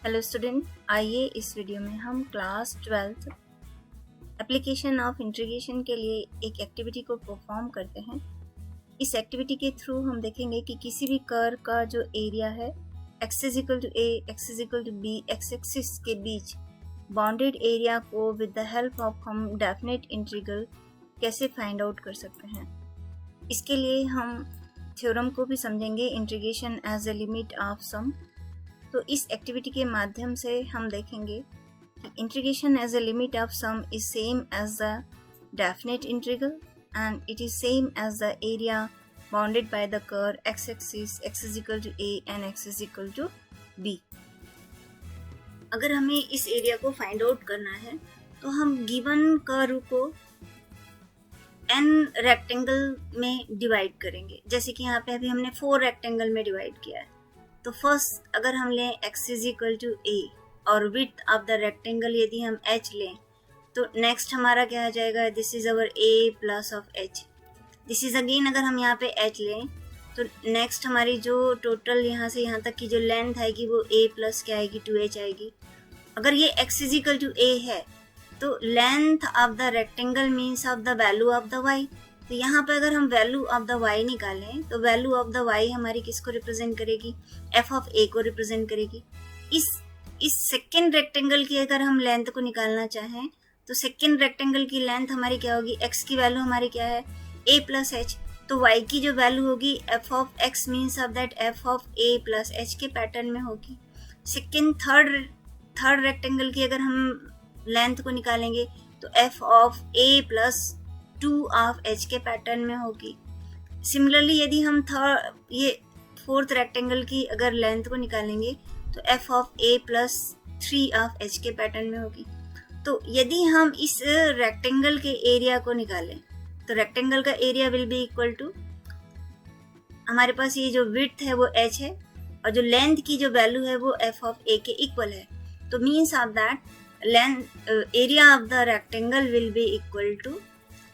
Hello student, आइए इस video में हम क्लास 12 एप्लीकेशन ऑफ इंटीग्रेशन के लिए एक एक्टिविटी को परफॉर्म करते हैं। इस एक्टिविटी के थ्रू हम देखेंगे कि किसी भी कर्व का जो एरिया है x is equal to a, x is equal to b, x axis के बीच बाउंडेड एरिया को विद द हेल्प ऑफ हम डेफिनेट इंटीग्रल कैसे फाइंड आउट कर सकते हैं। इसके लिए हम थ्योरम को भी समझेंगे, integration as a limit of sum. तो इस एक्टिविटी के माध्यम से हम देखेंगे कि integration as a limit of sum is same as the definite integral and it is same as the area bounded by the curve x axis x is equal to a and x is equal to b। अगर हमें इस area को find out करना है तो हम given curve को n rectangle में डिवाइड करेंगे। जैसे कि यहाँ पे अभी हमने 4 रेक्टेंगल में डिवाइड किया है। तो फर्स्ट अगर हम लें x is equal to a और विड्थ ऑफ द रेक्टेंगल यदि हम h लें तो नेक्स्ट हमारा क्या आ जाएगा, this is our a plus of h। This is again अगर हम यहाँ पे h लें तो नेक्स्ट हमारी जो टोटल यहाँ से यहाँ तक की जो लेंथ आएगी वो a प्लस क्या आएगी, 2h आएगी। अगर ये x is equal to a है तो length of the rectangle means of the value of the y। तो यहाँ पे अगर हम वैल्यू ऑफ द y निकालें तो वैल्यू ऑफ द y हमारी किसको रिप्रेजेंट करेगी, f ऑफ a को रिप्रेजेंट करेगी। इस सेकेंड रेक्टेंगल की अगर हम लेंथ को निकालना चाहें तो सेकेंड रेक्टेंगल की लेंथ हमारी क्या होगी, x की वैल्यू हमारी क्या है, a प्लस h। तो y की जो वैल्यू होगी f of x means of that f of a plus h के पैटर्न में होगी। सेकेंड थर्ड रेक्टेंगल की अगर हम लेंथ को निकालेंगे तो f of a plus 2 of h के पैटर्न में होगी। सिमिलरली यदि हम ये फोर्थ रेक्टेंगल की अगर लेंथ को निकालेंगे तो f of a plus 3 of h के पैटर्न में होगी। तो यदि हम इस रेक्टेंगल के एरिया को निकालें तो रेक्टेंगल का area will be equal to, हमारे पास ये जो विड्थ है वो h है और जो लेंथ की जो वैल्यू है वो f ऑफ a के इक्वल है। तो means of that area of the rectangle will be equal to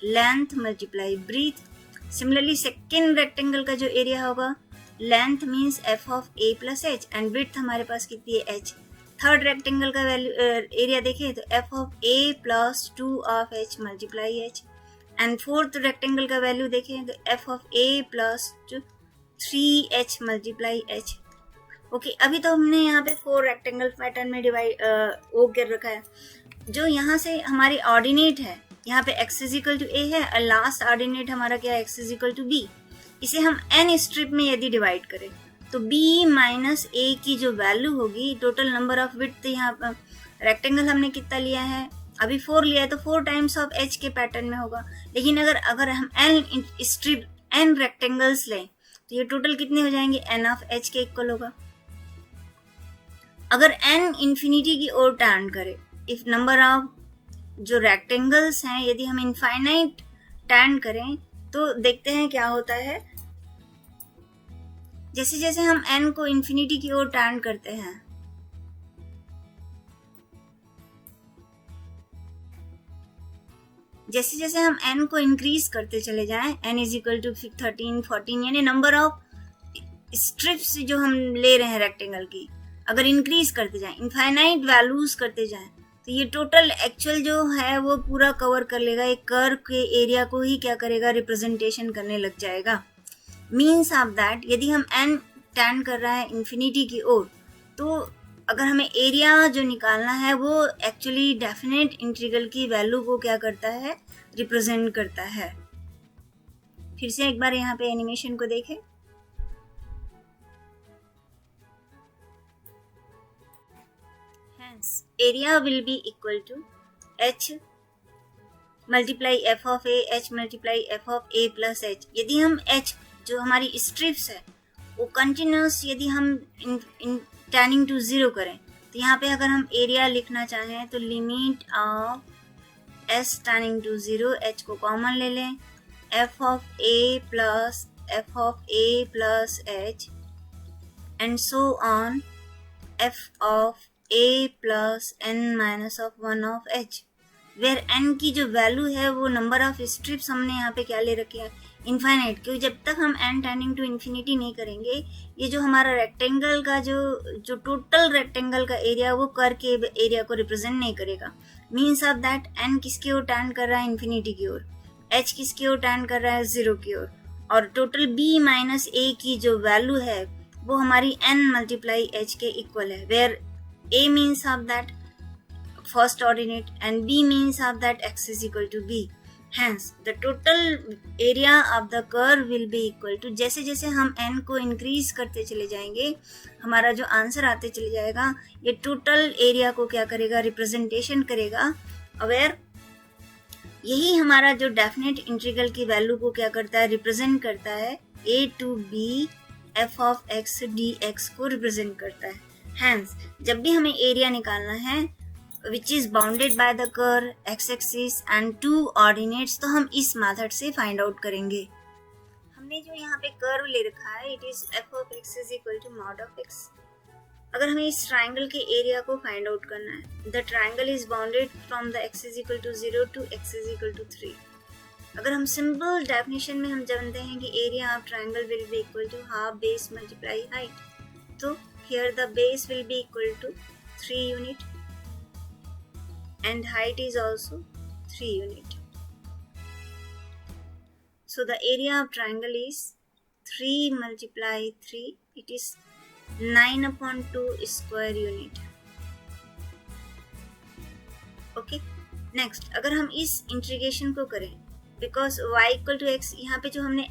length multiply breadth. Similarly second rectangle का जो एरिया होगा, length means f of a plus h and width हमारे पास कितनी है, h। थर्ड रेक्टेंगल का वैल्यू एरिया देखें तो f of a plus 2 of h multiply h and fourth rectangle का वैल्यू देखें तो f of a plus 3h multiply h। Okay, अभी तो हमने यहाँ पे 4 रेक्टेंगल पैटर्न में डिवाइड ओ कर रखा है। जो यहाँ से हमारी ऑर्डिनेट है, यहाँ पे x is equal to a है और लास्ट ऑर्डिनेट हमारा क्या है, x is equal to b। इसे हम n स्ट्रिप में यदि डिवाइड करें तो b माइनस a की जो वैल्यू होगी, टोटल नंबर ऑफ विड्थ यहाँ पर रेक्टेंगल हमने कितना लिया है, अभी 4 लिया है तो 4 टाइम्स ऑफ h के पैटर्न में होगा। लेकिन अगर हम n स्ट्रिप n रेक्टेंगल्स लें तो ये टोटल कितने हो जाएंगे, n ऑफ h के इक्वल होगा। अगर n इंफिनिटी की ओर टर्न करे, इफ नंबर ऑफ जो रेक्टेंगल्स हैं यदि हम इनफाइनाइट टर्न करें तो देखते हैं क्या होता है। जैसे जैसे हम n को इंफिनिटी की ओर टर्न करते हैं जैसे जैसे हम n को इंक्रीज करते चले जाएं, n इज इक्वल टू 13, 14 यानी नंबर ऑफ स्ट्रिप्स जो हम ले रहे हैं रेक्टेंगल की अगर इंक्रीज करते जाएं, इनफाइनाइट वैल्यूज करते जाएं तो ये टोटल एक्चुअल जो है वो पूरा कवर कर लेगा, एक कर्व के एरिया को ही क्या करेगा, रिप्रेजेंटेशन करने लग जाएगा। मीन्स ऑफ दैट यदि हम n टर्न कर रहा है इंफिनिटी की ओर तो अगर हमें एरिया जो निकालना है वो एक्चुअली डेफिनेट इंटीग्रल की वैल्यू को क्या करता है, रिप्रेजेंट करता है। फिर से एक बार यहाँ पे एनिमेशन को देखें। Area will be equal to h multiply f of a, h multiply f of a plus h। यदि हम h जो हमारी स्ट्रिप्स है वो कंटिन्यूस यदि हम टर्निंग टू 0 करें तो यहाँ पे अगर हम एरिया लिखना चाहें तो limit of s turning to 0, h को कॉमन ले लें, f of a plus f of a plus h and so on f of a plus n minus of 1 of h, where n की जो value है वो number of strips हमने यहाँ पे क्या ले रखे हैं, इनफाइनाइट, क्योंकि जब तक हम n टेंडिंग टू इन्फिनिटी नहीं करेंगे, ये जो हमारा रेक्टेंगल का जो टोटल रेक्टेंगल का एरिया वो कर के एरिया को रिप्रेजेंट नहीं करेगा। मीन्स ऑफ दैट n किसकी ओर टेंड कर रहा है, इन्फिनिटी की ओर, h किसकी ओर टेंड कर रहा है, 0 की ओर, और टोटल b माइनस a की जो वैल्यू है वो हमारी n मल्टीप्लाई h के इक्वल है, where a means of that first ordinate and b means of that x is equal to b. Hence, the total area of the curve will be equal to, जैसे जैसे हम n को increase करते चले जाएंगे हमारा जो आंसर आते चले जाएगा, ये टोटल एरिया को क्या करेगा, रिप्रेजेंटेशन करेगा। अवेयर यही हमारा जो डेफिनेट इंटीग्रल की वैल्यू को क्या करता है, रिप्रेजेंट करता है, a to b f of x dx को रिप्रेजेंट करता है। Hence, जब भी हमें एरिया निकालना है which is bounded by the curve x-axis and 2 ordinates, तो हम इस मेथड से फाइंड आउट करेंगे। हमने जो यहाँ पे कर्व ले रखा है, it is f of x is equal to mod of x। अगर हमें इस ट्राइंगल के एरिया को फाइंड आउट करना है, the triangle is bounded from the x is equal to 0 to x is equal to 3। अगर हम सिंपल डेफिनेशन में हम जानते हैं कि area of triangle will be equal to half base multiply height, तो here the base will be equal to 3 unit and height is also 3 unit. So the area of triangle is 3 multiply 3, it is 9 upon 2 square unit. Okay, next अगर हम इस integration को करें, because y equal to x, यहाँ पे जो हमने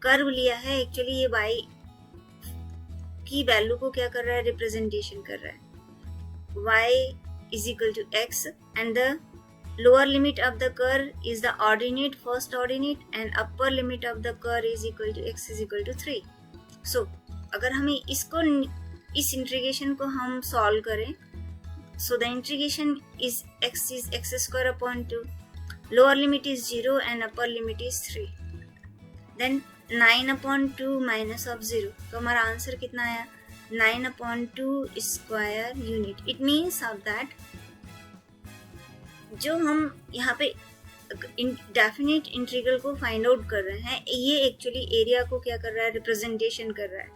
curve लिया है एक्चुअली ये y की वैल्यू को क्या कर रहा है, रिप्रेजेंटेशन कर रहा है। y is equal to x and the lower limit of the curve is the ordinate, first ordinate, and upper limit of the curve is equal to x is equal to 3. So अगर हमें इसको इस integration को हम solve करें, so the integration is x square upon 2, lower limit is 0 and upper limit is 3, then 9 upon 2 minus of 0, तो हमारा answer कितना आया, 9 upon 2 square unit. It means of that जो हम यहाँ पे डेफिनेट इंटीग्रल को फाइंड आउट कर रहे हैं, ये एक्चुअली एरिया को क्या कर रहा है, रिप्रेजेंटेशन कर रहा है।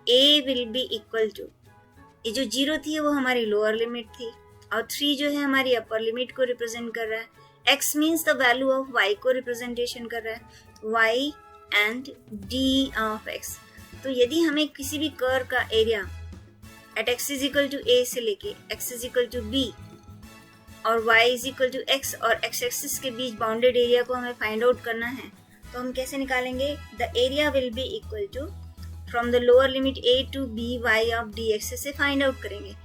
a will be equal to, ये जो 0 थी वो हमारी लोअर लिमिट थी और 3 जो है हमारी अपर लिमिट को रिप्रेजेंट कर रहा है। x means the value of y को रिप्रेजेंटेशन कर रहा है, y and d of x। तो यदि हमें किसी भी कर्व का area at x is equal to a से लेके x is equal to b और y is equal to x और x एक्सिस के बीच बाउंडेड एरिया को हमें फाइंड आउट करना है, तो हम कैसे निकालेंगे, the area will be equal to from the lower limit a to b y of dx से फाइंड आउट करेंगे।